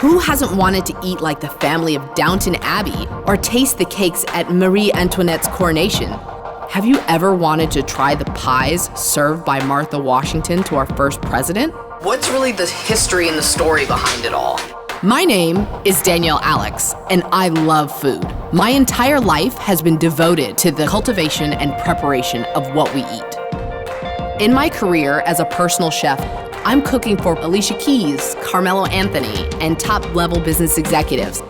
Who hasn't wanted to eat like the family of Downton Abbey or taste the cakes at Marie Antoinette's coronation? Have you ever wanted to try the pies served by Martha Washington to our first president? What's really the history and the story behind it all? My name is Danielle Alex, and I love food. My entire life has been devoted to the cultivation and preparation of what we eat. In my career as a personal chef, I'm cooking for Alicia Keys, Carmelo Anthony, and top-level business executives.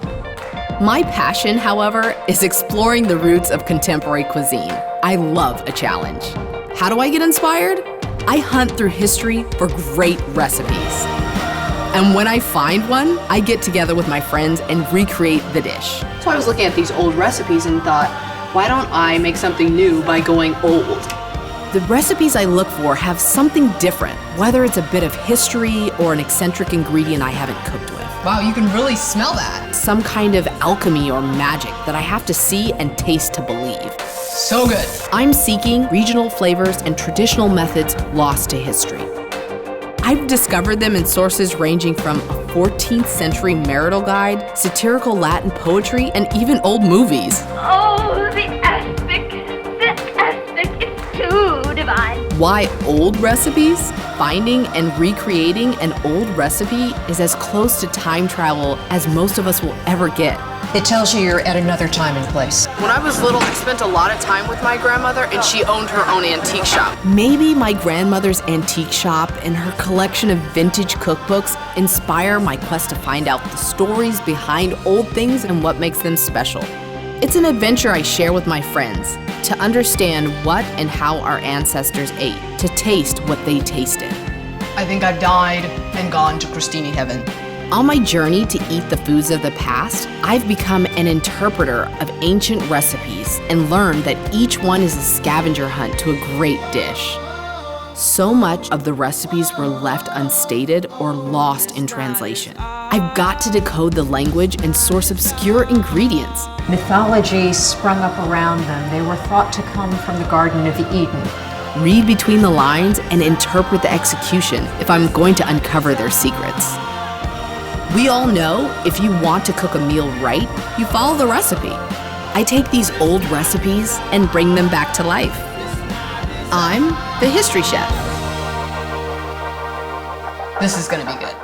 My passion, however, is exploring the roots of contemporary cuisine. I love a challenge. How do I get inspired? I hunt through history for great recipes. And when I find one, I get together with my friends and recreate the dish. So I was looking at these old recipes and thought, why don't I make something new by going old? The recipes I look for have something different, whether it's a bit of history or an eccentric ingredient I haven't cooked with. Wow, you can really smell that. Some kind of alchemy or magic that I have to see and taste to believe. So good. I'm seeking regional flavors and traditional methods lost to history. I've discovered them in sources ranging from a 14th century marital guide, satirical Latin poetry, and even old movies. Oh, the aspic is too divine. Why old recipes? Finding and recreating an old recipe is as close to time travel as most of us will ever get. It tells you you're at another time and place. When I was little, I spent a lot of time with my grandmother, and she owned her own antique shop. Maybe my grandmother's antique shop and her collection of vintage cookbooks inspire my quest to find out the stories behind old things and what makes them special. It's an adventure I share with my friends to understand what and how our ancestors ate, to taste what they tasted. I think I've died and gone to Christini heaven. On my journey to eat the foods of the past, I've become an interpreter of ancient recipes and learned that each one is a scavenger hunt to a great dish. So much of the recipes were left unstated or lost in translation. I've got to decode the language and source obscure ingredients. Mythology sprung up around them. They were thought to come from the Garden of Eden. Read between the lines and interpret the execution if I'm going to uncover their secrets. We all know if you want to cook a meal right, you follow the recipe. I take these old recipes and bring them back to life. I'm the History Chef. This is gonna be good.